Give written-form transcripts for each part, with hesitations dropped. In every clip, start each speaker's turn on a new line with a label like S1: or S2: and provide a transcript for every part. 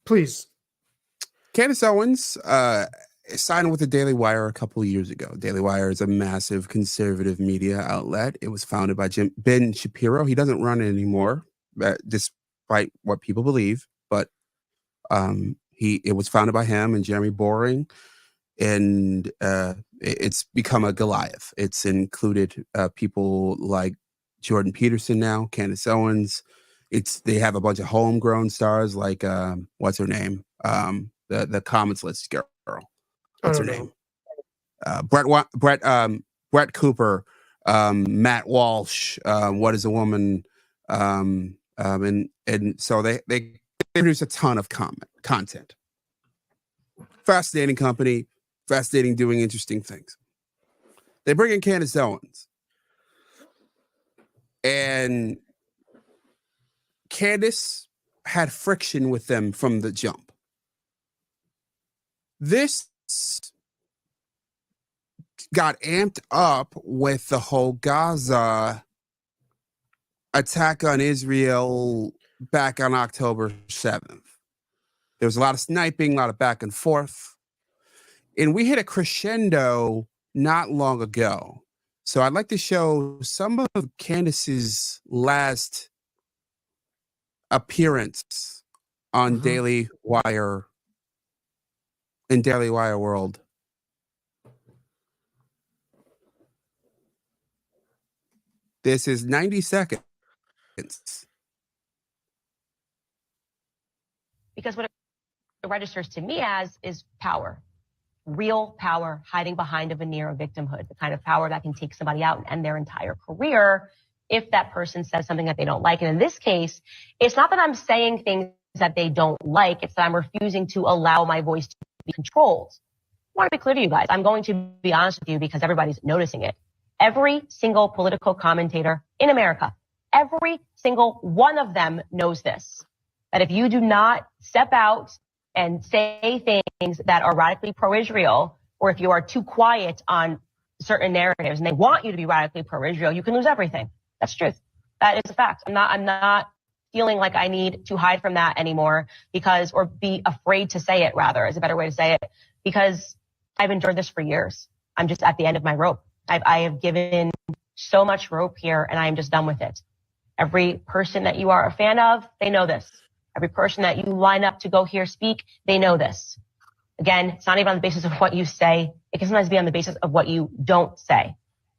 S1: Please.
S2: Candace Owens signed with the Daily Wire a couple of years ago. Daily Wire is a massive conservative media outlet. It was founded by Ben Shapiro. He doesn't run it anymore, despite what people believe. But it was founded by him and Jeremy Boring, and it's become a Goliath. It's included people like Jordan Peterson now, Candace Owens. They have a bunch of homegrown stars like what's her name? The Comments List girl. What's her name? Brett Cooper, Matt Walsh. What is a Woman? And so they produce a ton of content. Fascinating company, fascinating, doing interesting things. They bring in Candace Owens, and Candace had friction with them from the jump. This got amped up with the whole Gaza attack on Israel back on October 7th. There was a lot of sniping, a lot of back and forth. And we hit a crescendo not long ago. So I'd like to show some of Candace's last appearance on Daily Wire, in Daily Wire World. This is 90 seconds.
S3: Because what it registers to me as is power. Real power hiding behind a veneer of victimhood, the kind of power that can take somebody out and end their entire career if that person says something that they don't like. And in this case, it's not that I'm saying things that they don't like, it's that I'm refusing to allow my voice to be controlled. I want to be clear to you guys. I'm going to be honest with you because everybody's noticing it. Every single political commentator in America, every single one of them knows this, that if you do not step out and say things that are radically pro-Israel, or if you are too quiet on certain narratives and they want you to be radically pro-Israel, you can lose everything. That's truth. That is a fact. I'm not feeling like I need to hide from that anymore or be afraid to say it, rather, is a better way to say it, because I've endured this for years. I'm just at the end of my rope. I have given so much rope here and I am just done with it. Every person that you are a fan of, they know this. Every person that you line up to go here speak, they know this. Again, it's not even on the basis of what you say. It can sometimes be on the basis of what you don't say.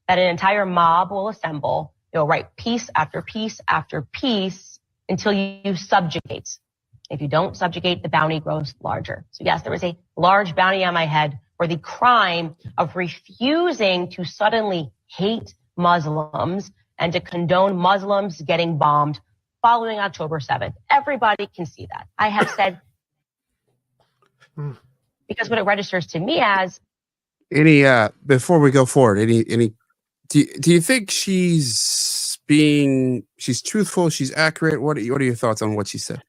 S3: That an entire mob will assemble. They'll write piece after piece after piece until you subjugate. If you don't subjugate, the bounty grows larger. So yes, there was a large bounty on my head for the crime of refusing to suddenly hate Muslims and to condone Muslims getting bombed following October 7th. Everybody can see that. I have said, because what it registers to me as.
S2: Before we go forward, do you think she's truthful, she's accurate? What are your thoughts on what she said?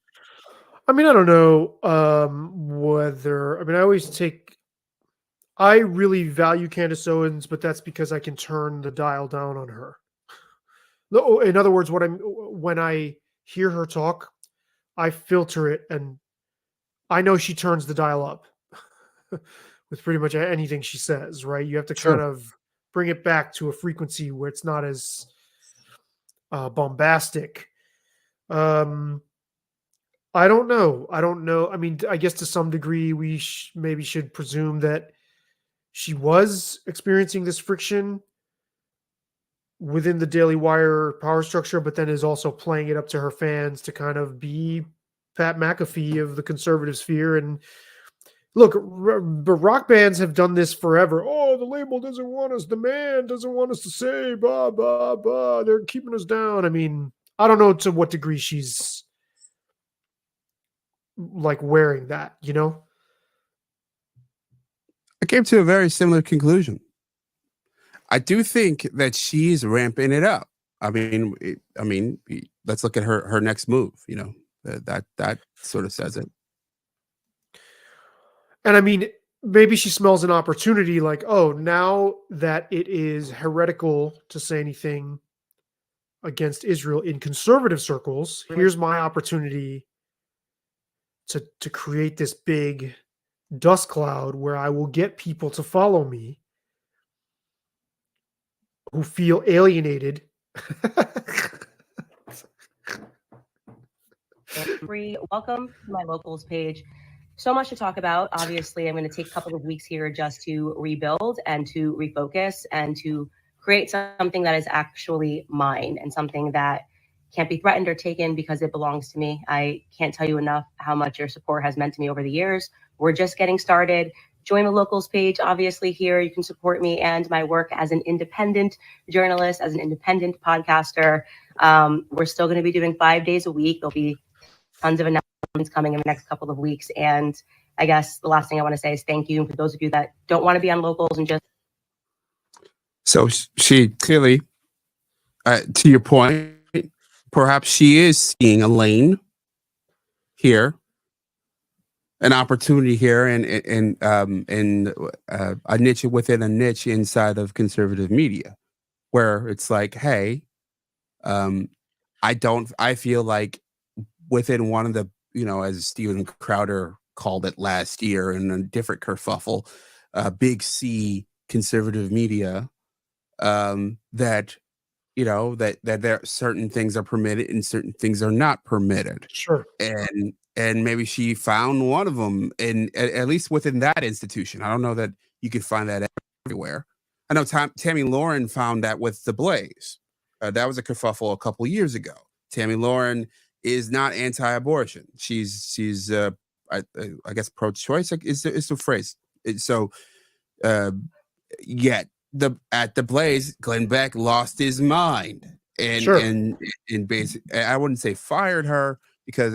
S1: I mean, I don't know I really value Candace Owens, but that's because I can turn the dial down on her. In other words, when I hear her talk, I filter it and I know she turns the dial up with pretty much anything she says, right? You have to kind of bring it back to a frequency where it's not as bombastic. I don't know. I mean, I guess to some degree we maybe should presume that she was experiencing this friction within the Daily Wire power structure, but then is also playing it up to her fans to kind of be Pat McAfee of the conservative sphere. And look, rock bands have done this forever. Oh, the label doesn't want us. The man doesn't want us to say, blah, blah, blah. They're keeping us down. I mean, I don't know to what degree she's like wearing that, you know?
S2: I came to a very similar conclusion. I do think that she's ramping it up. I mean, let's look at her next move. You know, that sort of says it.
S1: And I mean, maybe she smells an opportunity like, oh, now that it is heretical to say anything against Israel in conservative circles, here's my opportunity to create this big dust cloud where I will get people to follow me who feel alienated.
S3: Welcome to my locals page. So much to talk about. Obviously, I'm going to take a couple of weeks here just to rebuild and to refocus and to create something that is actually mine and something that can't be threatened or taken because it belongs to me. I can't tell you enough how much your support has meant to me over the years. We're just getting started. Join the locals page. Obviously, here you can support me and my work as an independent journalist, as an independent podcaster. We're still going to be doing 5 days a week. There'll be tons of announcements coming in the next couple of weeks. And I guess the last thing I want to say is thank you for those of you that don't want to be on locals and just.
S2: So she clearly, to your point, perhaps she is seeing a lane here, an opportunity here, and a niche within a niche inside of conservative media, where it's like, hey, I feel like within one of the, as Steven Crowder called it last year in a different kerfuffle, big C conservative media, that there certain things are permitted and certain things are not permitted.
S1: Sure.
S2: And maybe she found one of them at least within that institution. I don't know that you could find that everywhere. I know Tammy Lauren found that with The Blaze. That was a kerfuffle a couple years ago. Tammy Lauren is not anti-abortion. She's I guess pro-choice is the phrase. So yet at the Blaze, Glenn Beck lost his mind and
S1: Sure.
S2: and basically, I wouldn't say fired her, because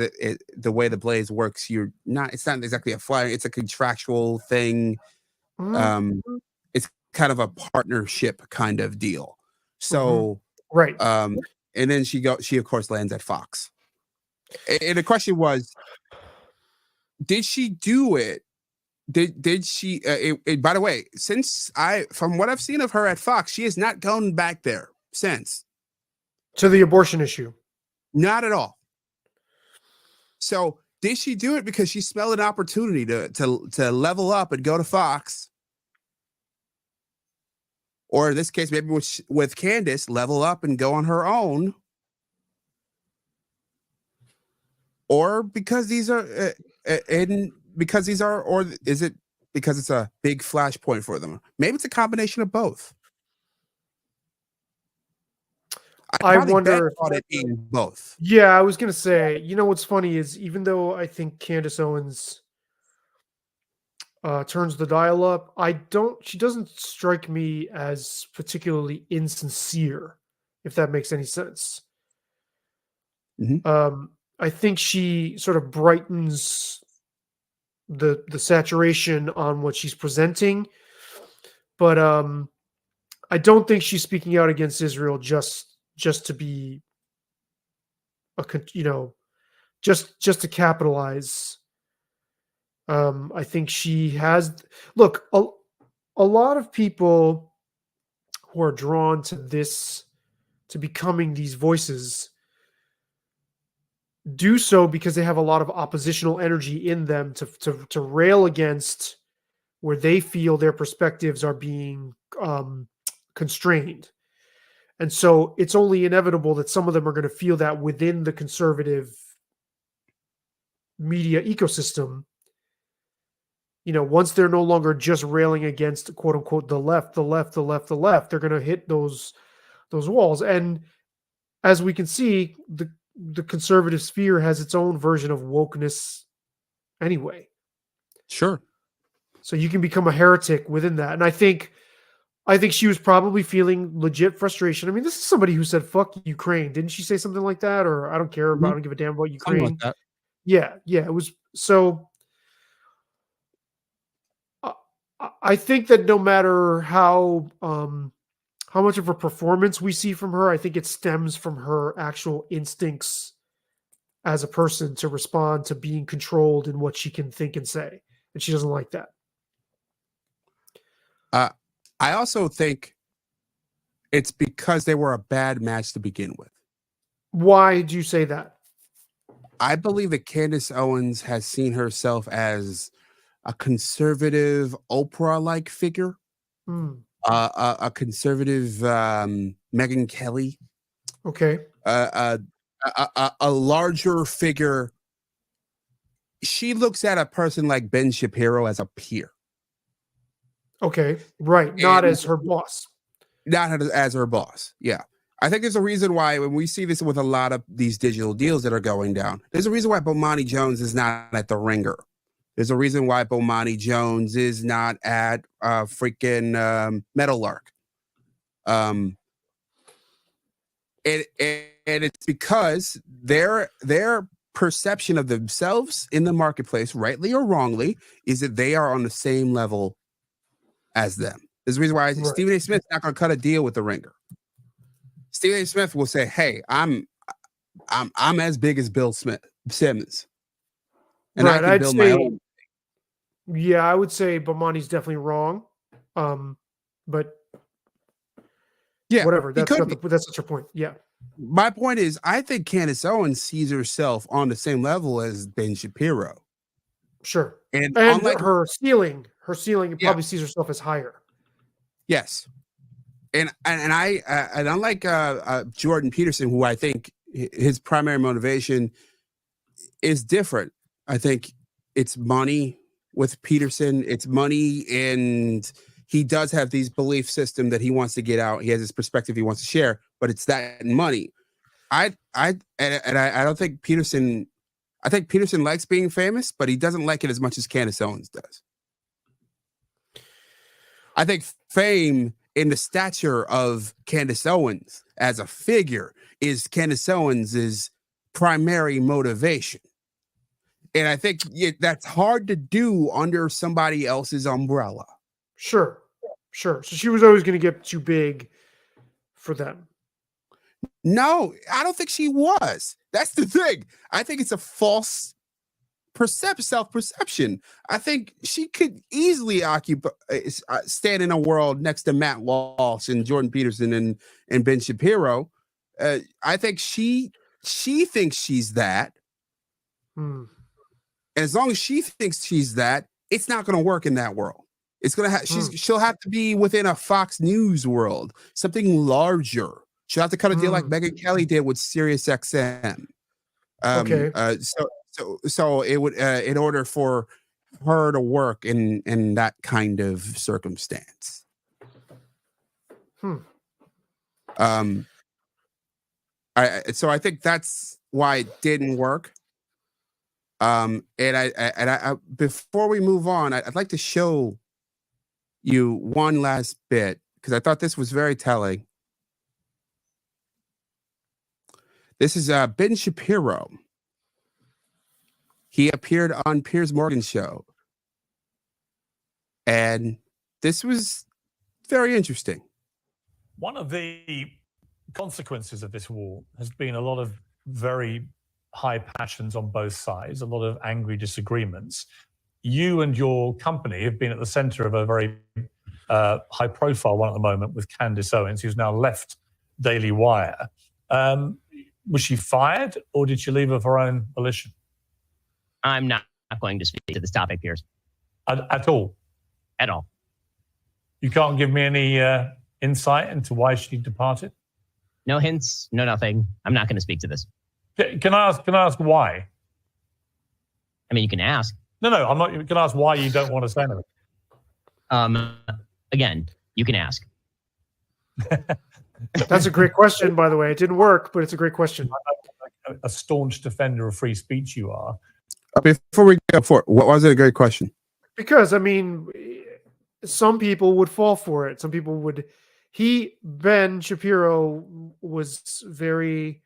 S2: the way the Blaze works, it's not exactly a fire, it's a contractual thing.
S1: Mhm.
S2: It's kind of a partnership kind of deal. So
S1: Right.
S2: and then she of course lands at Fox. And the question was, did she do it? Did she? By the way, from what I've seen of her at Fox, she has not gone back there since.
S1: To the abortion issue.
S2: Not at all. So did she do it because she smelled an opportunity to level up and go to Fox? Or in this case, maybe with Candace, level up and go on her own? Or because these are, or is it because it's a big flashpoint for them? Maybe it's a combination of both.
S1: I wonder
S2: about it being both.
S1: Yeah, I was gonna say, what's funny is, even though I think Candace Owens turns the dial up, she doesn't strike me as particularly insincere, if that makes any sense.
S2: Mhm.
S1: I think she sort of brightens the saturation on what she's presenting, but I don't think she's speaking out against Israel just to be just to capitalize. I think she has look a lot of people who are drawn to becoming these voices do so because they have a lot of oppositional energy in them to rail against where they feel their perspectives are being constrained. And so it's only inevitable that some of them are going to feel that within the conservative media ecosystem. Once they're no longer just railing against quote unquote the left, they're going to hit those walls. And as we can see, the conservative sphere has its own version of wokeness anyway.
S2: Sure.
S1: So you can become a heretic within that. And I think she was probably feeling legit frustration. I mean, this is somebody who said "fuck Ukraine." Didn't she say something like that? Or I don't care about. I don't give a damn about Ukraine.
S2: Something like that.
S1: Yeah. It was so. I think that no matter how much of a performance we see from her, I think it stems from her actual instincts as a person to respond to being controlled in what she can think and say, and she doesn't like that.
S2: I also think it's because they were a bad match to begin with.
S1: Why do you say that?
S2: I believe that Candace Owens has seen herself as a conservative Oprah-like figure,
S1: Hmm.
S2: a conservative Megyn Kelly,
S1: Okay.
S2: a larger figure. She looks at a person like Ben Shapiro as a peer,
S1: Okay. Right. Not
S2: and
S1: as her boss.
S2: not as her boss. Yeah. I think there's a reason why when we see this with a lot of these digital deals that are going down, there's a reason why Bomani Jones is not at the Ringer. There's a reason why Bomani Jones is not at freaking Meadowlark. And it's because their perception of themselves in the marketplace, rightly or wrongly, is that they are on the same level as them. There's a reason why
S1: Right.
S2: Stephen A. Smith's not going to cut a deal with the Ringer. Stephen A. Smith will say, "Hey, I'm as big as Bill Simmons, and I
S1: Right.
S2: can
S1: I'd
S2: build my
S1: say,
S2: own."
S1: yeah, I would say Bomani's definitely wrong. But
S2: Yeah,
S1: whatever.
S2: he
S1: That's
S2: could
S1: not
S2: be.
S1: that's not your point. Yeah.
S2: My point is, I think Candace Owens sees herself on the same level as Ben Shapiro,
S1: Sure.
S2: and
S1: And
S2: unlike
S1: her ceiling
S2: yeah,
S1: probably sees herself as higher.
S2: yes, and unlike Jordan Peterson, who I think his primary motivation is different. I think it's money with Peterson. It's money, and he does have these belief system that he wants to get out. He has his perspective he wants to share, but it's that and money. I don't think Peterson. I think Peterson likes being famous, but he doesn't like it as much as Candace Owens does. I think fame in the stature of Candace Owens as a figure is Candace Owens's primary motivation. And I think that's hard to do under somebody else's umbrella.
S1: Sure. Sure. So she was always going to get too big for them.
S2: No, I don't think she was. That's the thing. I think it's a false self-perception. I think she could easily occupy, stand in a world next to Matt Walsh and Jordan Peterson and Ben Shapiro. I think she thinks she's that.
S1: Hmm.
S2: And as long as she thinks she's that, it's not going to work in that world. It's going to she'll have to be within a Fox News world, something larger. She'll have to cut a deal like Megyn Kelly did with Sirius XM.
S1: Okay.
S2: So it would in order for her to work in that kind of circumstance. So I think that's why it didn't work. And I before we move on, I'd like to show you one last bit because I thought this was very telling. This is Ben Shapiro. He appeared on Piers Morgan's show, and this was very interesting.
S4: One of the consequences of this war has been a lot of very high passions on both sides, a lot of angry disagreements. You and your company have been at the center of a very high profile one at the moment with Candace Owens, who's now left Daily Wire. Was she fired or did she leave of her own volition?
S5: I'm not going to speak to this topic, Piers.
S4: At all?
S5: At all.
S4: You can't give me any insight into why she departed?
S5: No hints, no nothing. I'm not going to speak to this.
S4: Can I ask why?
S5: I mean, you can ask.
S4: No, I'm not. You can ask why you don't want to say anything.
S5: Again, you can ask.
S1: That's a great question, by the way. It didn't work, but it's a great question.
S4: A staunch defender of free speech you are.
S2: Before we go for it, what was it a great question?
S1: Because, I mean, some people would fall for it. Some people would. Ben Shapiro was very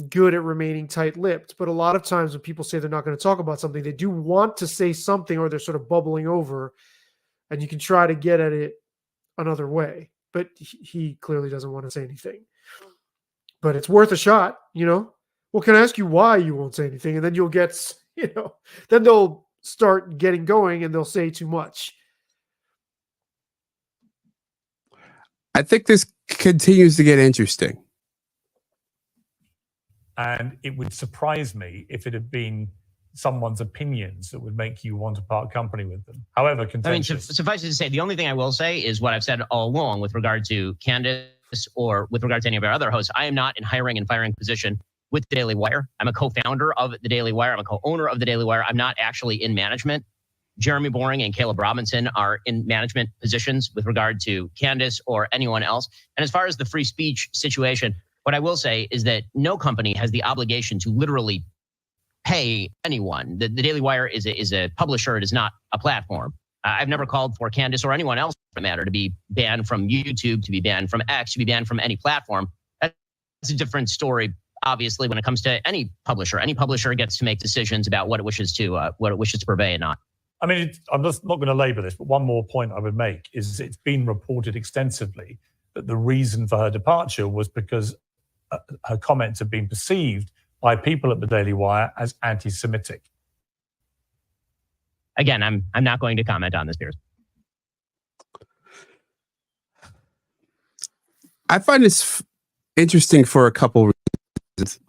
S1: good at remaining tight-lipped, but a lot of times when people say they're not going to talk about something, they do want to say something or they're sort of bubbling over, and you can try to get at it another way. But he clearly doesn't want to say anything. But it's worth a shot, you know? Well, can I ask you why you won't say anything? And then you'll get, then they'll start getting going and they'll say too much.
S2: I think this continues to get interesting.
S4: And it would surprise me if it had been someone's opinions that would make you want to part company with them. However contentious.
S5: Suffice it to say, the only thing I will say is what I've said all along with regard to Candace or with regard to any of our other hosts. I am not in hiring and firing position with the Daily Wire. I'm a co-founder of the Daily Wire. I'm a co-owner of the Daily Wire. I'm not actually in management. Jeremy Boring and Caleb Robinson are in management positions with regard to Candace or anyone else. And as far as the free speech situation, what I will say is that no company has the obligation to literally pay anyone. The Daily Wire is a publisher. It is not a platform. I've never called for Candace or anyone else for that matter to be banned from YouTube, to be banned from X, to be banned from any platform. That's a different story, obviously, when it comes to any publisher. Any publisher gets to make decisions about what it wishes to purvey and not.
S4: I mean, I'm just not going to labor this, but one more point I would make is it's been reported extensively that the reason for her departure was because her comments have been perceived by people at the Daily Wire as anti-Semitic.
S5: Again, I'm not going to comment on this, Piers.
S2: I find this interesting for a couple reasons.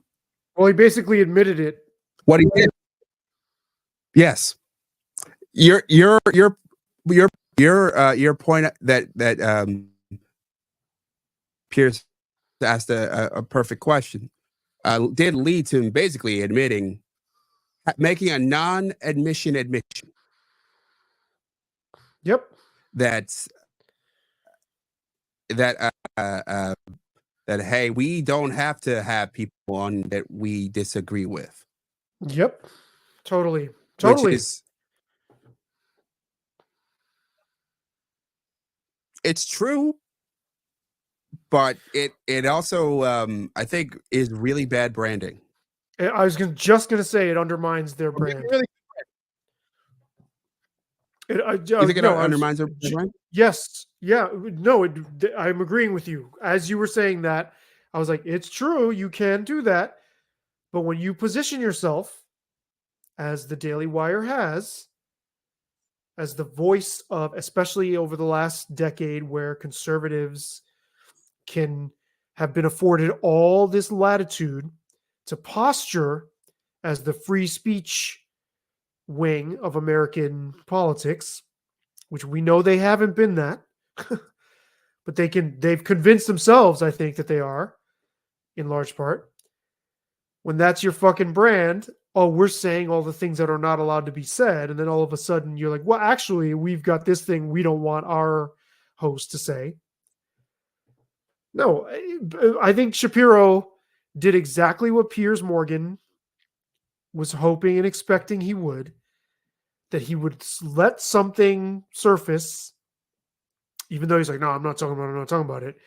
S1: Well, he basically admitted it.
S2: What he did. Yes. Your point that Piers asked a perfect question did lead to him basically admitting, making a non-admission admission.
S1: Yep.
S2: That hey, we don't have to have people on that we disagree with.
S1: Yep. Totally.
S2: It's true, but it also I think is really bad branding.
S1: I was just gonna say it undermines their brand.
S2: Really? You think it undermines their brand?
S1: Yes. Yeah. No, I'm agreeing with you. As you were saying that, I was like, it's true. You can do that. But when you position yourself, as the Daily Wire has, as the voice of, especially over the last decade, where conservatives can have been afforded all this latitude to posture as the free speech wing of American politics, which we know they haven't been that, but they've convinced themselves, I think, that they are, in large part. When that's your fucking brand, oh, we're saying all the things that are not allowed to be said, and then all of a sudden you're like, well, actually, we've got this thing we don't want our host to say. No, I think Shapiro did exactly what Piers Morgan was hoping and expecting he would, that he would let something surface, even though he's like, no, I'm not talking about it.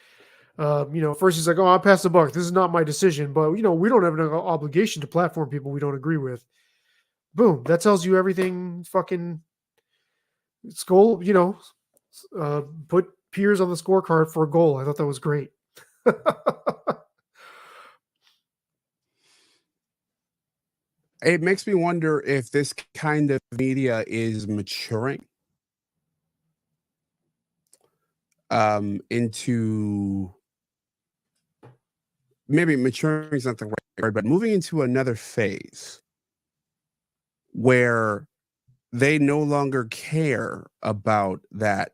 S1: First he's like, oh, I'll pass the buck. This is not my decision, but we don't have an obligation to platform people we don't agree with. Boom. That tells you everything. Fucking goal, put Piers on the scorecard for a goal. I thought that was great.
S2: It makes me wonder if this kind of media is maturing into, maybe maturing is not the right word, but moving into another phase where they no longer care about that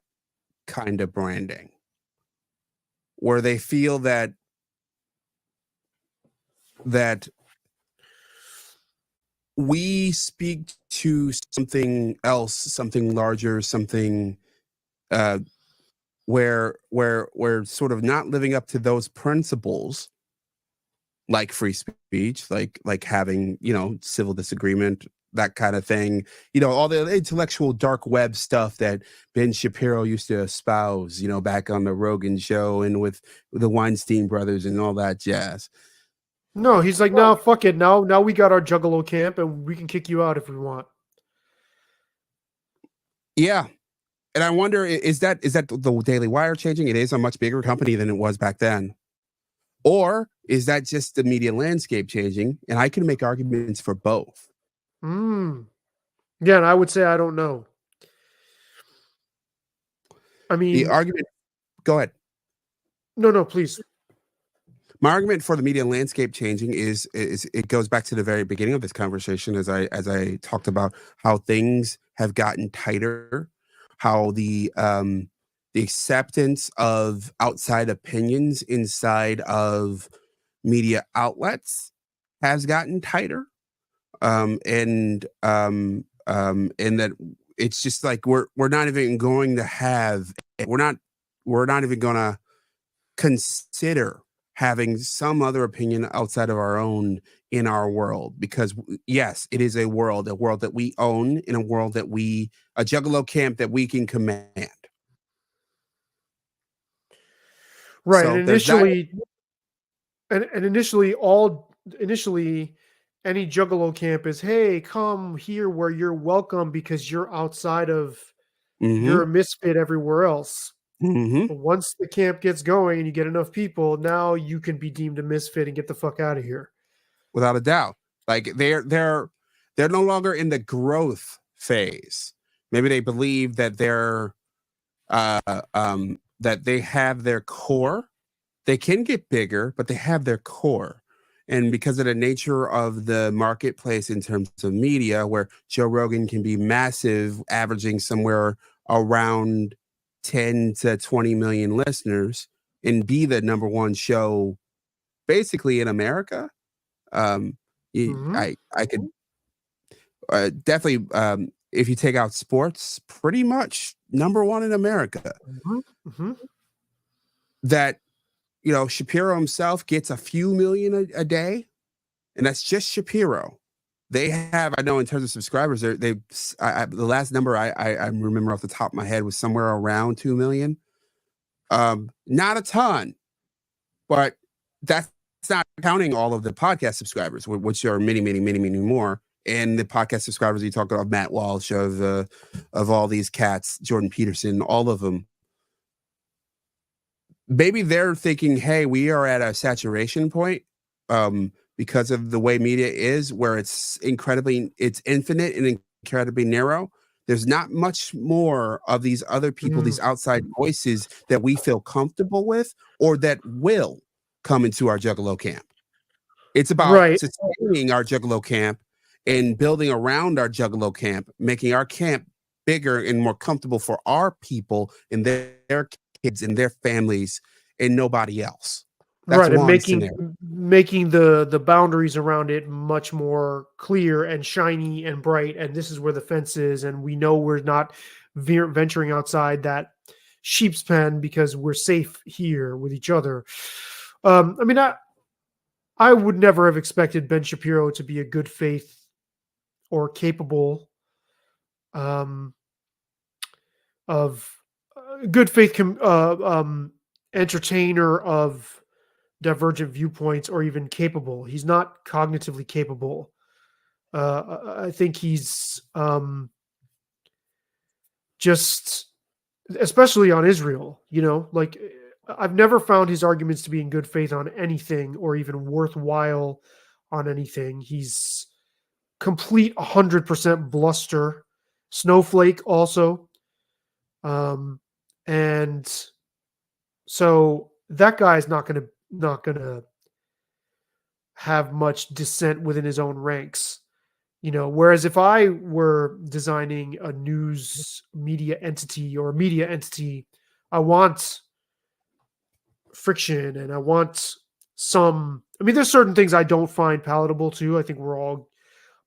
S2: kind of branding, where they feel that we speak to something else, something larger, something where we're sort of not living up to those principles, like free speech, like having, civil disagreement, that kind of thing, all the intellectual dark web stuff that Ben Shapiro used to espouse, back on the Rogan show and with the Weinstein brothers and all that jazz.
S1: No, he's like, no, fuck it. Now we got our Juggalo camp and we can kick you out if we want.
S2: Yeah. And I wonder, is that the Daily Wire changing? It is a much bigger company than it was back then. Or is that just the media landscape changing? And I can make arguments for both.
S1: Yeah, and I would say I don't know. I mean,
S2: the argument. Go ahead.
S1: No, please.
S2: My argument for the media landscape changing is it goes back to the very beginning of this conversation, as I talked about how things have gotten tighter, how the acceptance of outside opinions inside of media outlets has gotten tighter, and that it's just like we're not even going to have we're not even going to consider having some other opinion outside of our own in our world, because yes, it is a world that we own, in a world that a juggalo camp that we can command.
S1: Right.
S2: So
S1: And
S2: there's that.
S1: Initially any juggalo camp is, hey, come here where you're welcome because you're outside of, you're a misfit everywhere else.
S2: Mm-hmm.
S1: But once the camp gets going and you get enough people, now you can be deemed a misfit and get the fuck out of here.
S2: Without a doubt. Like they're no longer in the growth phase. Maybe they believe that that they have their core. They can get bigger, but they have their core. And because of the nature of the marketplace in terms of media, where Joe Rogan can be massive, averaging somewhere around 10 to 20 million listeners, and be the number one show basically in America, I could definitely, if you take out sports, pretty much number one in America. That, Shapiro himself gets a few million a day, and that's just Shapiro. They have, I know in terms of subscribers, the last number I remember off the top of my head was somewhere around 2 million. Not a ton, but that's not counting all of the podcast subscribers, which are many, many, many, many more. And the podcast subscribers, you talk about Matt Walsh, of all these cats, Jordan Peterson, all of them. Maybe they're thinking, hey, we are at a saturation point, because of the way media is, where it's infinite and incredibly narrow. There's not much more of these other people, these outside voices that we feel comfortable with, or that will come into our juggalo camp. It's about sustaining our juggalo camp and building around our juggalo camp, making our camp bigger and more comfortable for our people and their kids and their families, and nobody else. That's
S1: and
S2: one scenario.
S1: making the boundaries around it much more clear and shiny and bright. And this is where the fence is, and we know we're not venturing outside that sheep's pen because we're safe here with each other. I would never have expected Ben Shapiro to be a good faith or capable of good faith entertainer of divergent viewpoints, or even capable. He's not cognitively capable. I think he's just, especially on Israel, like, I've never found his arguments to be in good faith on anything, or even worthwhile on anything. He's complete 100% bluster, snowflake also. And so that guy is not going to have much dissent within his own ranks, whereas if I were designing a news media entity or a media entity, I want friction, and I want there's certain things I don't find palatable too. I think we're all,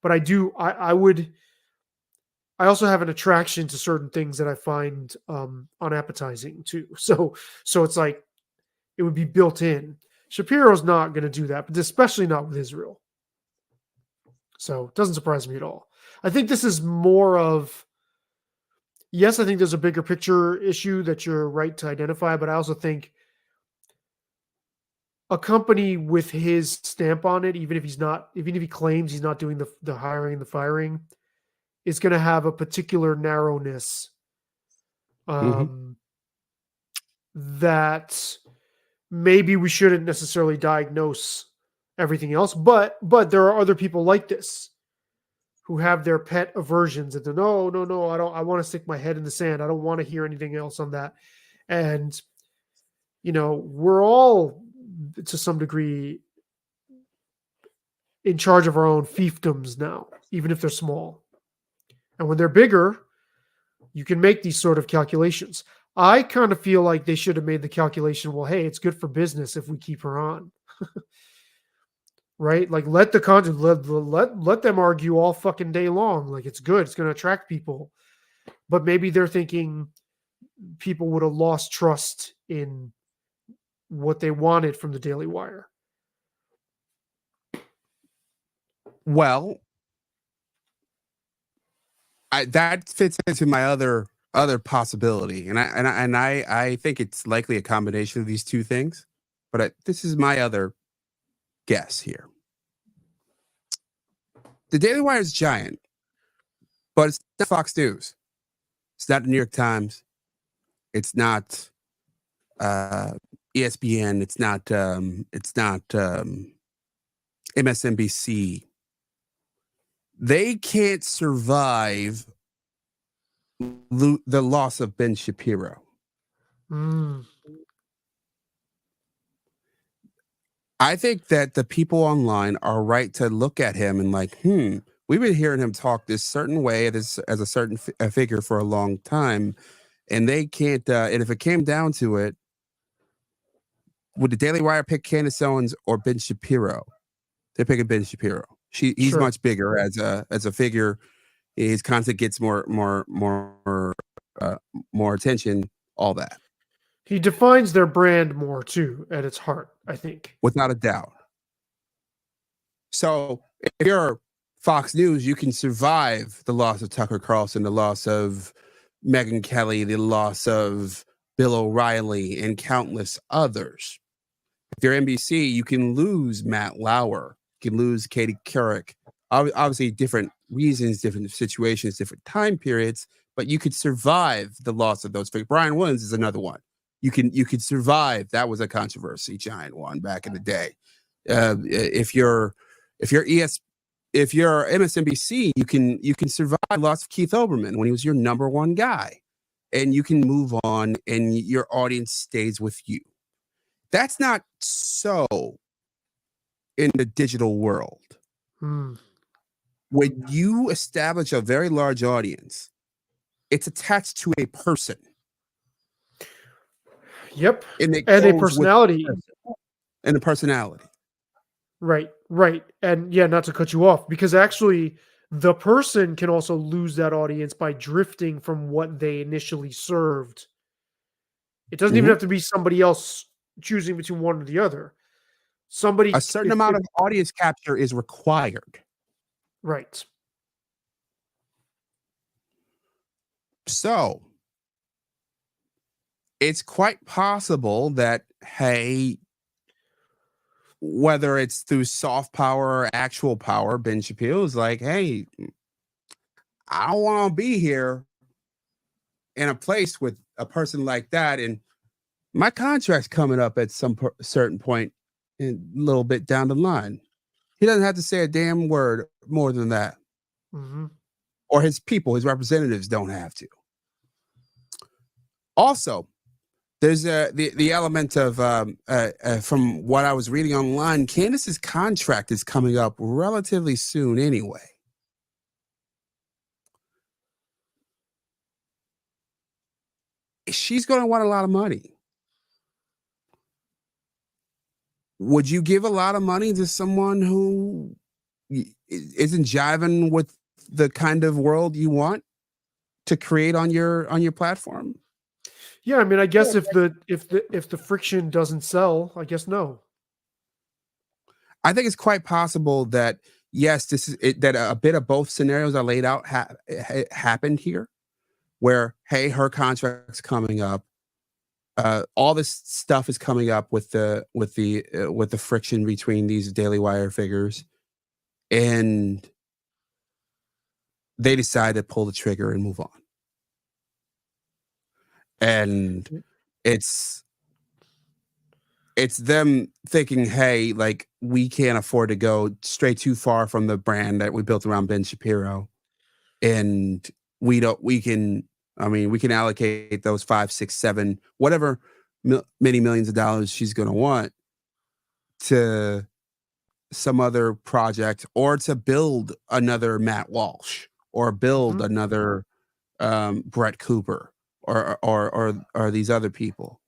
S1: but I also have an attraction to certain things that I find unappetizing too. So it's like, it would be built in. Shapiro's not going to do that, but especially not with Israel. So it doesn't surprise me at all. I think this is more of, yes, I think there's a bigger picture issue that you're right to identify, but I also think a company with his stamp on it, even if he claims he's not doing the hiring and the firing, is going to have a particular narrowness that maybe we shouldn't necessarily diagnose everything else, but there are other people like this who have their pet aversions, and no, I want to stick my head in the sand. I don't want to hear anything else on that. And we're all to some degree in charge of our own fiefdoms now, even if they're small. And when they're bigger, you can make these sort of calculations. I kind of feel like they should have made the calculation, well, hey, it's good for business if we keep her on. Right? Like let the content let them argue all fucking day long. Like it's good. It's going to attract people. But maybe they're thinking people would have lost trust in what they wanted from the Daily Wire.
S2: Well, that fits into my other possibility, and I think it's likely a combination of these two things. But this is my other guess here. The Daily Wire is giant, but it's not Fox News. It's not the New York Times. It's not ESPN. It's not MSNBC. They can't survive the loss of Ben Shapiro. I think that the people online are right to look at him and like, we've been hearing him talk this certain way as a certain figure for a long time, and they can't. And if it came down to it, would the Daily Wire pick Candace Owens or Ben Shapiro? They're picking Ben Shapiro. He's
S1: Sure.
S2: much bigger as a figure. His content gets more attention. All that.
S1: He defines their brand more too at its heart, I think.
S2: Without a doubt. So if you're Fox News, you can survive the loss of Tucker Carlson, the loss of Megyn Kelly, the loss of Bill O'Reilly, and countless others. If you're NBC, you can lose Matt Lauer, you can lose Katie Couric. Obviously, different reasons, different situations, different time periods, but you could survive the loss of those figures. Brian Williams is another one. You could survive. That was a controversy, giant one back in the day. If you're MSNBC, you can survive the loss of Keith Olbermann when he was your number one guy, and you can move on, and your audience stays with you. That's not so in the digital world. When you establish a very large audience, it's attached to a person.
S1: Yep.
S2: And
S1: a personality.
S2: And a personality.
S1: Right. And yeah, not to cut you off, because actually the person can also lose that audience by drifting from what they initially served. It doesn't even have to be somebody else choosing between one or the other.
S2: A certain amount of audience capture is required.
S1: Right.
S2: So it's quite possible that, hey, whether it's through soft power or actual power, Ben Shapiro is like, hey, I don't want to be here in a place with a person like that. And my contract's coming up at some certain point a little bit down the line. He doesn't have to say a damn word more than that. Or his people, his representatives don't have to. Also, there's the element of, from what I was reading online, Candace's contract is coming up relatively soon anyway. She's going to want a lot of money. Would you give a lot of money to someone who isn't jiving with the kind of world you want to create on your platform?
S1: Yeah, I mean, I guess if the friction doesn't sell, I guess no.
S2: I think it's quite possible that yes, this is it, that a bit of both scenarios I laid out happened here, where hey, her contract's coming up. All this stuff is coming up with the friction between these Daily Wire figures, and they decide to pull the trigger and move on. And it's them thinking, hey, like we can't afford to go stray too far from the brand that we built around Ben Shapiro, and we can allocate those 5, 6, 7, whatever many millions of dollars she's going to want to some other project, or to build another Matt Walsh, or build another Brett Cooper, or these other people,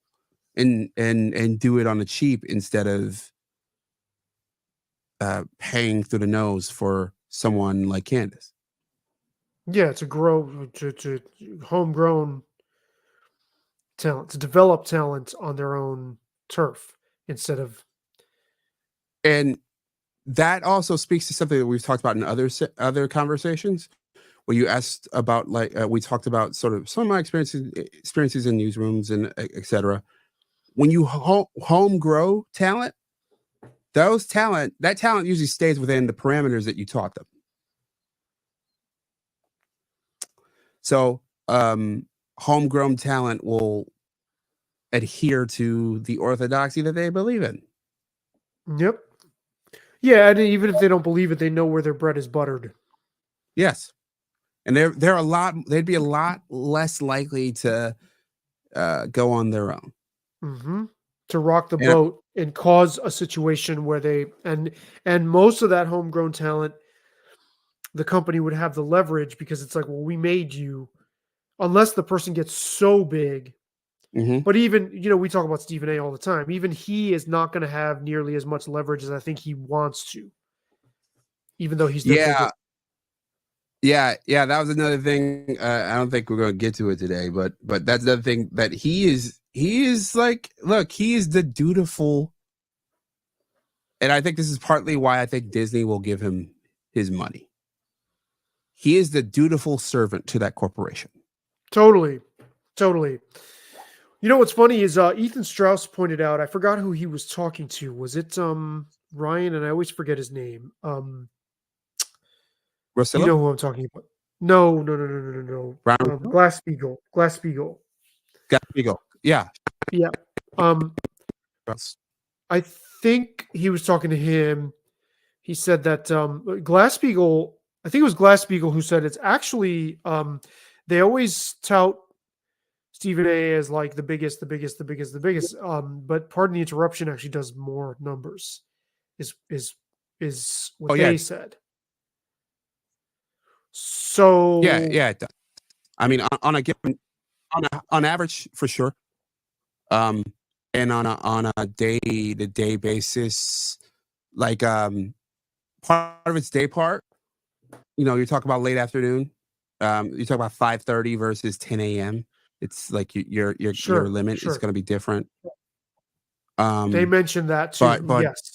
S2: and do it on the cheap instead of paying through the nose for someone like Candace.
S1: Yeah, to homegrown talent, to develop talent on their own turf instead of.
S2: And that also speaks to something that we've talked about in other conversations, where you asked about, like, we talked about sort of some of my experiences in newsrooms and etc. When you home grow talent, that talent usually stays within the parameters that you taught them. So homegrown talent will adhere to the orthodoxy that they believe in.
S1: Yep. Yeah, and even if they don't believe it, they know where their bread is buttered.
S2: Yes, and they'd be a lot less likely to go on their own.
S1: Mm-hmm. To rock the boat and cause a situation where they and most of that homegrown talent, the company would have the leverage, because it's like, well, we made you, unless the person gets so big. But even, we talk about Stephen A all the time. Even he is not going to have nearly as much leverage as I think he wants to, even though he's their biggest.
S2: Yeah. That was another thing. I don't think we're going to get to it today, but that's another thing that he is like, look, he is the dutiful. And I think this is partly why I think Disney will give him his money. He is the dutiful servant to that corporation.
S1: Totally. What's funny is Ethan Strauss pointed out, I forgot who he was talking to. Was it Ryan? And I always forget his name.
S2: Russillo?
S1: You know who I'm talking about? No. Glass-Steagall.
S2: Glass-Steagall. Yeah.
S1: Yeah. I think he was talking to him. He said that Glass-Steagall, I think it was Glass-Steagall who said it's actually they always tout Stephen A as like the biggest. But Pardon the Interruption actually does more numbers. Is what they said. So
S2: yeah. I mean, on a given, on average, for sure. And on a day-to-day basis, like part of its day part, you're talking about late afternoon. You talk about 5:30 versus 10 a.m. It's like your limit is going to be different.
S1: They mentioned that too.
S2: But
S1: yes.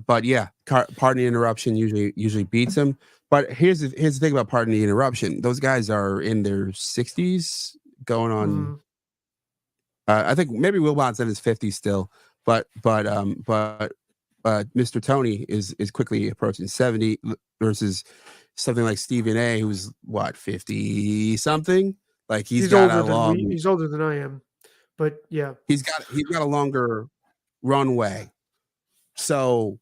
S2: But yeah, Pardon the Interruption usually beats him. But here's the thing about Pardon the Interruption. Those guys are in their 60s, going on. I think maybe Wilbon's in his 50s still, but Mr. Tony is quickly approaching 70 versus something like Stephen A, who's what, 50 something. Like he's older
S1: than I am, but yeah,
S2: he's got a longer runway. So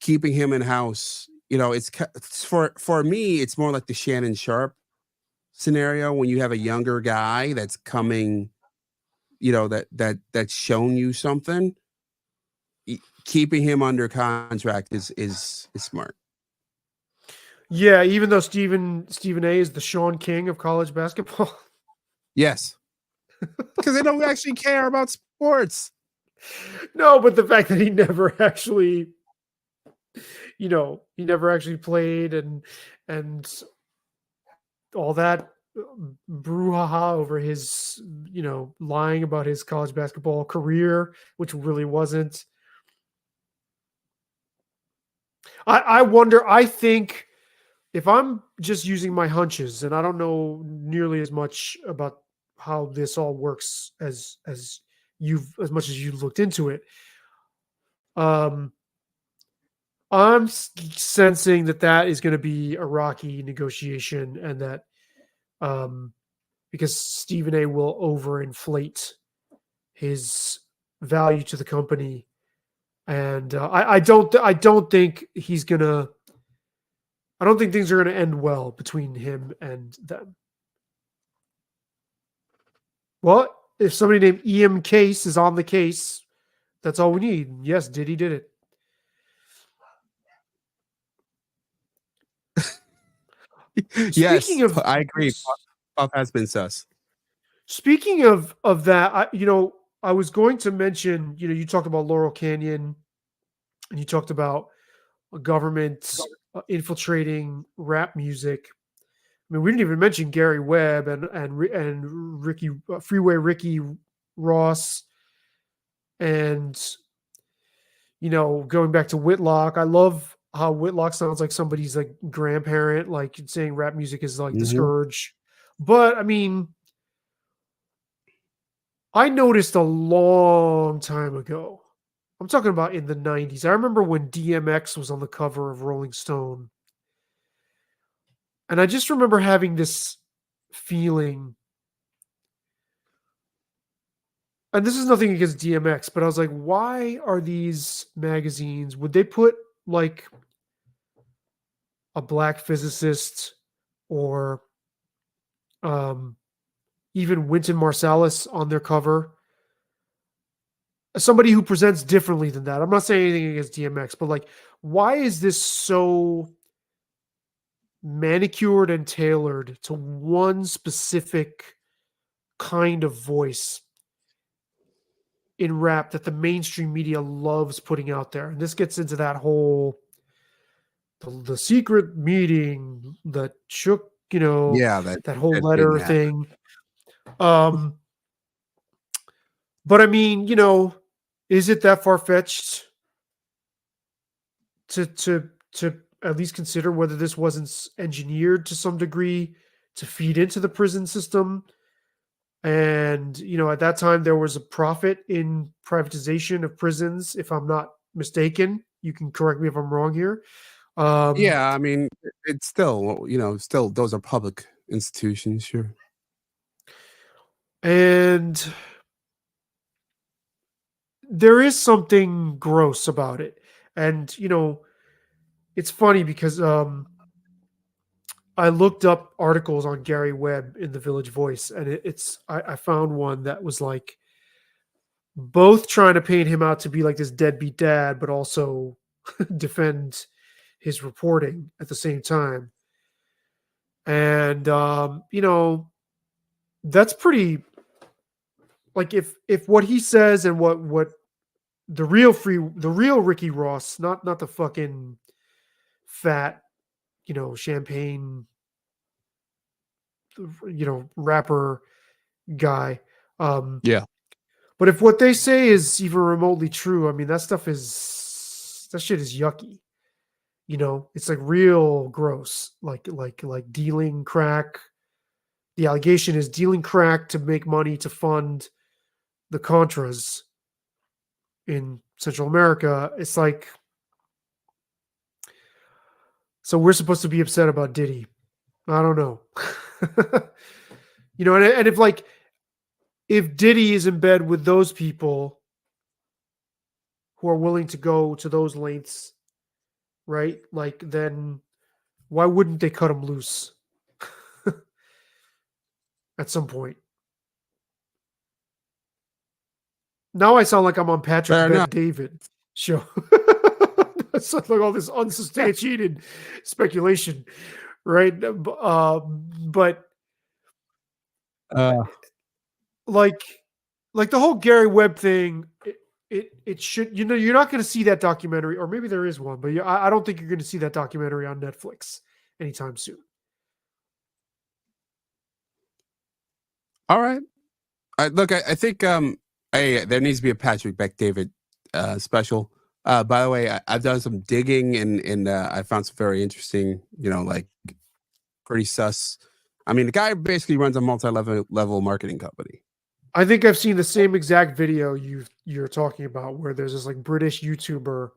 S2: keeping him in house, it's for me, it's more like the Shannon Sharp scenario, when you have a younger guy that's coming, that's shown you something. Keeping him under contract is smart.
S1: Yeah, even though Stephen A is the Sean King of college basketball.
S2: Yes, because they don't actually care about sports.
S1: No, but the fact that he never actually, he never actually played and all that brouhaha over his, lying about his college basketball career, which really wasn't. I wonder, I think if I'm just using my hunches, and I don't know nearly as much about how this all works as much as you looked into it, I'm sensing that is going to be a rocky negotiation, and that because Stephen A will overinflate his value to the company, and I don't think he's gonna. I don't think things are going to end well between him and them. Well, if somebody named E.M. Case is on the case, That's all we need. Yes, Diddy did it.
S2: Yes,
S1: Speaking of
S2: I agree. Puff has been sus.
S1: speaking of that, I was going to mention, you talked about Laurel Canyon and you talked about government infiltrating rap music. I mean, we didn't even mention Gary Webb and Ricky Freeway Ricky Ross, and going back to Whitlock. I love how Whitlock sounds like somebody's like grandparent, like saying rap music is like the scourge. But I mean, I noticed a long time ago. I'm talking about in the 90s. I remember when DMX was on the cover of Rolling Stone. And I just remember having this feeling, and this is nothing against DMX, but I was like, why are these magazines, would they put like a black physicist or even Wynton Marsalis on their cover? Somebody who presents differently than that. I'm not saying anything against DMX, but like, why is this so manicured and tailored to one specific kind of voice in rap that the mainstream media loves putting out there? And this gets into that whole the secret meeting that shook,
S2: Yeah,
S1: that whole
S2: that
S1: letter
S2: didn't happen.
S1: thing. But I mean, is it that far-fetched to at least consider whether this wasn't engineered to some degree to feed into the prison system? And at that time there was a profit in privatization of prisons, if I'm not mistaken. You can correct me if I'm wrong here.
S2: Yeah, I mean, it's still, still those are public institutions, sure.
S1: And there is something gross about it. And it's funny because I looked up articles on Gary Webb in the Village Voice, and I found one that was like both trying to paint him out to be like this deadbeat dad, but also defend his reporting at the same time. And that's pretty, like, if what he says and what the real Ricky Ross, not the fucking fat, champagne, rapper guy.
S2: Yeah.
S1: But if what they say is even remotely true, I mean, that shit is yucky. It's like real gross, like dealing crack. The allegation is dealing crack to make money to fund the Contras in Central America. It's like, so we're supposed to be upset about Diddy. I don't know. And if Diddy is in bed with those people who are willing to go to those lengths, right? Like, then why wouldn't they cut him loose at some point? Now I sound like I'm on Patrick
S2: Fair
S1: Bet
S2: enough.
S1: David show. It's like all this unsubstantiated speculation, right? But like the whole Gary Webb thing, it should, you're not going to see that documentary, or maybe there is one, but I don't think you're going to see that documentary on Netflix anytime soon.
S2: All right. Look, I think there needs to be a Patrick Bet David special. By the way, I've done some digging and I found some very interesting, like pretty sus. I mean, the guy basically runs a multi-level marketing company.
S1: I think I've seen the same exact video you're talking about, where there's this like British YouTuber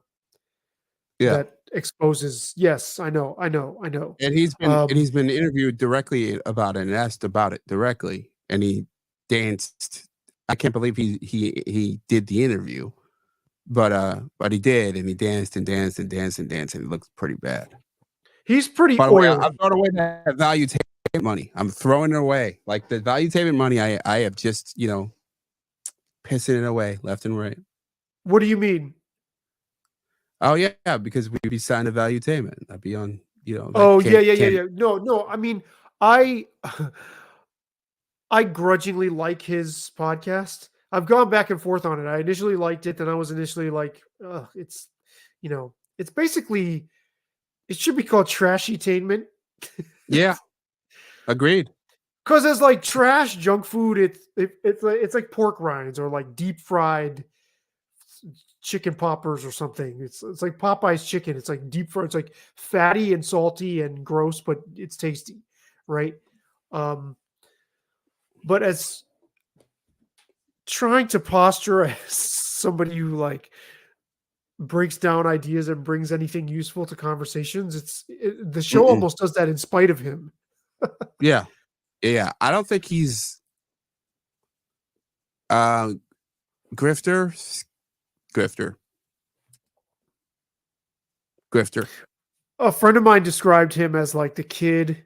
S1: that exposes. Yes, I know.
S2: And he's been interviewed directly about it and asked about it directly, and he danced. I can't believe he did the interview, but he did, and he danced and danced and danced and danced, and it looks pretty bad.
S1: He's pretty
S2: By the way,
S1: oily.
S2: I'm throwing away that value tape money. I'm throwing it away. Like the value tape money, I have just pissing it away left and right.
S1: What do you mean?
S2: Oh yeah, because we'd be signed to valuetainment. That'd be on, that
S1: Oh, yeah,
S2: can't,
S1: yeah, yeah,
S2: can't.
S1: yeah. No. I mean, I I grudgingly like his podcast. I've gone back and forth on it. I initially liked it, then I was initially like, ugh, it's basically it should be called trashy-tainment.
S2: Yeah, agreed.
S1: Because it's like trash junk food. It's like pork rinds or like deep fried chicken poppers or something. It's like Popeye's chicken. It's like deep fried. It's like fatty and salty and gross, but it's tasty, right? Um, but as trying to posture as somebody who like breaks down ideas and brings anything useful to conversations, the show
S2: Mm-mm.
S1: almost does that in spite of him.
S2: Yeah, yeah. I don't think he's grifter.
S1: A friend of mine described him as like the kid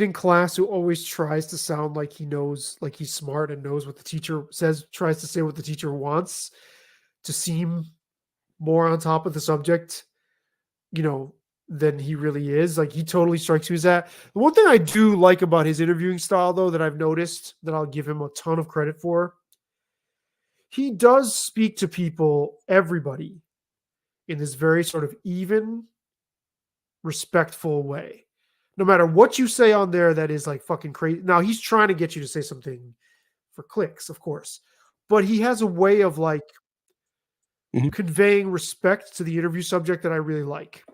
S1: in class who always tries to sound like he knows, like he's smart and knows what the teacher says, tries to say what the teacher wants to seem more on top of the subject, than he really is. Like, he totally strikes me as that. The one thing I do like about his interviewing style, though, that I've noticed that I'll give him a ton of credit for, he does speak to people, everybody, in this very sort of even, respectful way. No matter what you say on there that is like fucking crazy. Now, he's trying to get you to say something for clicks, of course, but he has a way of like conveying respect to the interview subject that I really like.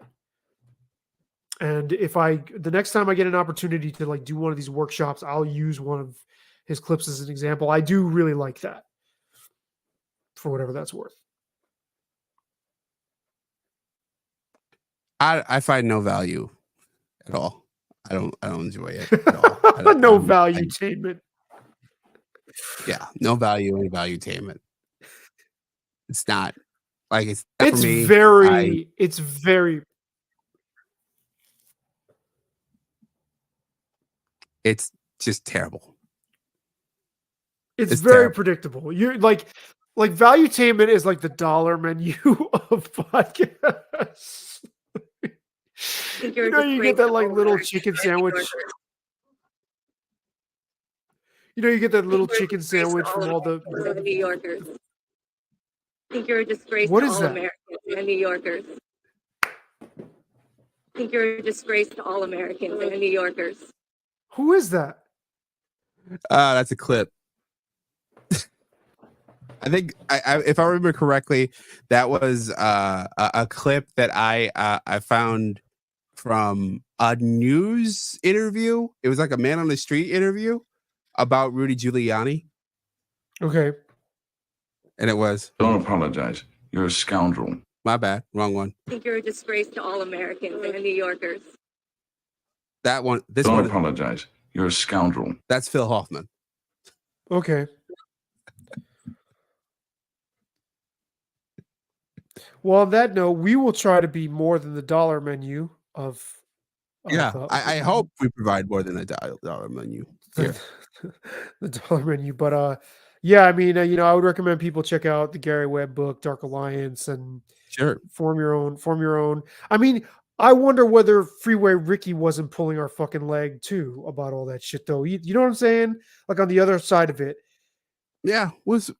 S1: And the next time I get an opportunity to like do one of these workshops, I'll use one of his clips as an example. I do really like that, for whatever that's worth.
S2: I find no value at all. I don't enjoy it at all.
S1: No valuetainment.
S2: Yeah, no value in valuetainment. It's not like it's not
S1: It's
S2: for me. It's just terrible.
S1: It's very
S2: terrible.
S1: predictable. You're like valuetainment is like the dollar menu of podcasts. You get that like little chicken sandwich. You get that little chicken sandwich from all the
S6: New Yorkers. I think you're a disgrace
S1: What
S6: to
S1: is
S6: all
S1: that?
S6: Americans and New Yorkers. I think you're a disgrace to all Americans and New Yorkers.
S1: Who is that?
S2: That's a clip. I think, if I remember correctly, that was a clip that I found from a news interview. It was like a man on the street interview about Rudy Giuliani.
S1: Okay.
S2: And it was,
S7: don't apologize. You're a scoundrel.
S2: My bad. Wrong one.
S6: I think you're a disgrace to all Americans and New Yorkers.
S2: That one.
S7: Don't apologize. You're a scoundrel.
S2: That's Phil Hoffman.
S1: Okay. Well, on that note, we will try to be more than the dollar menu of
S2: I hope we provide more than a dollar menu here.
S1: The dollar menu. But yeah, I mean, I would recommend people check out the Gary Webb book, Dark Alliance, and
S2: Sure.
S1: Form your own. I mean, I wonder whether Freeway Ricky wasn't pulling our fucking leg too about all that shit, though. You know what I'm saying? Like, on the other side of it.
S2: Yeah, it's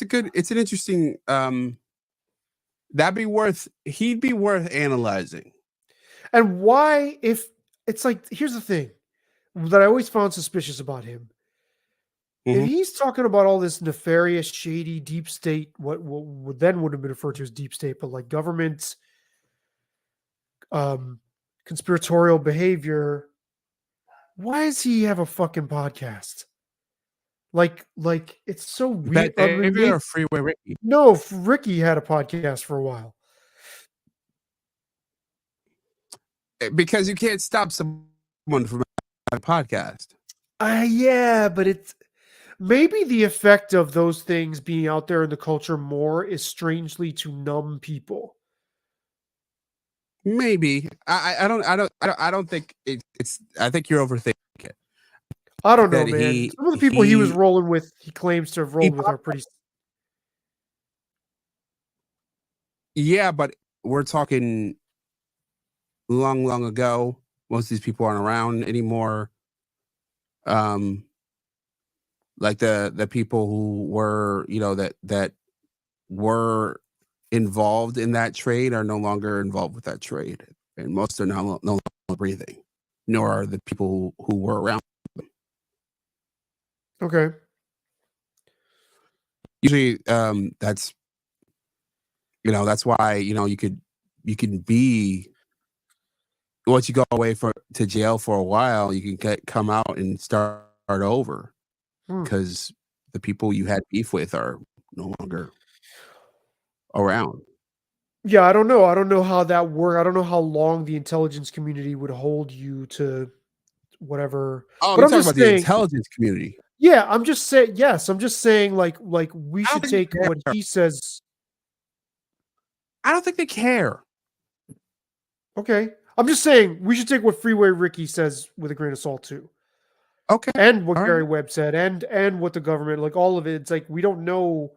S2: an interesting. He'd be worth analyzing.
S1: And why, if it's like, here's the thing that I always found suspicious about him. If he's talking about all this nefarious, shady, deep state, what then would have been referred to as deep state, but like government, conspiratorial behavior, why does he have a fucking podcast? Like it's so weird.
S2: Maybe or Freeway Ricky.
S1: No, Ricky had a podcast for a while.
S2: Because you can't stop someone from a podcast.
S1: Yeah, but it's maybe the effect of those things being out there in the culture more is strangely to numb people.
S2: Maybe I don't think it's. I think you're overthinking it.
S1: I don't know, man. Some of the people he was rolling with, he claims to have rolled with, are pretty.
S2: Yeah, but we're talking long, long ago. Most of these people aren't around anymore. Like the people who were, that were involved in that trade are no longer involved with that trade, and most are now no longer breathing, nor are the people who were around them.
S1: Okay.
S2: Usually, that's why you can be, once you go away to jail for a while, you can come out and start over because the people you had beef with are no longer around.
S1: Yeah, I don't know. I don't know how that works. I don't know how long the intelligence community would hold you to whatever.
S2: Oh,
S1: But
S2: you're
S1: I'm
S2: talking
S1: just
S2: about the
S1: saying,
S2: intelligence community.
S1: yeah, I'm just saying, yes, I'm just saying, like we
S2: I don't
S1: should
S2: think they
S1: take what
S2: care.
S1: he says.
S2: I don't think they care.
S1: Okay. I'm just saying we should take what Freeway Ricky says with a grain of salt too.
S2: Okay.
S1: And what
S2: All
S1: Gary
S2: right.
S1: Webb said, and what the government, like all of it. It's like we don't know.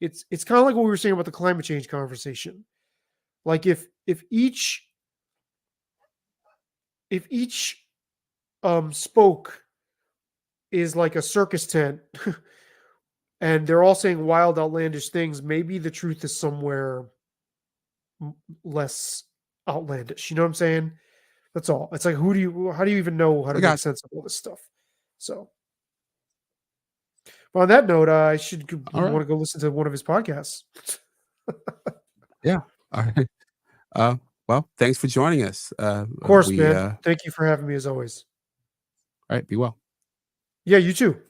S1: It's kind of like what we were saying about the climate change conversation. Like if each spoke is like a circus tent and they're all saying wild, outlandish things, maybe the truth is somewhere less outlandish. You know what I'm saying? That's all. It's like how do you even know how to
S2: I
S1: make
S2: got
S1: sense of all this stuff? So, but on that note, I should
S2: all right.
S1: want to go listen to one of his podcasts.
S2: Yeah. All right. Well, thanks for joining us.
S1: Of course, man. Thank you for having me as always.
S2: All right. Be well.
S1: Yeah, you too.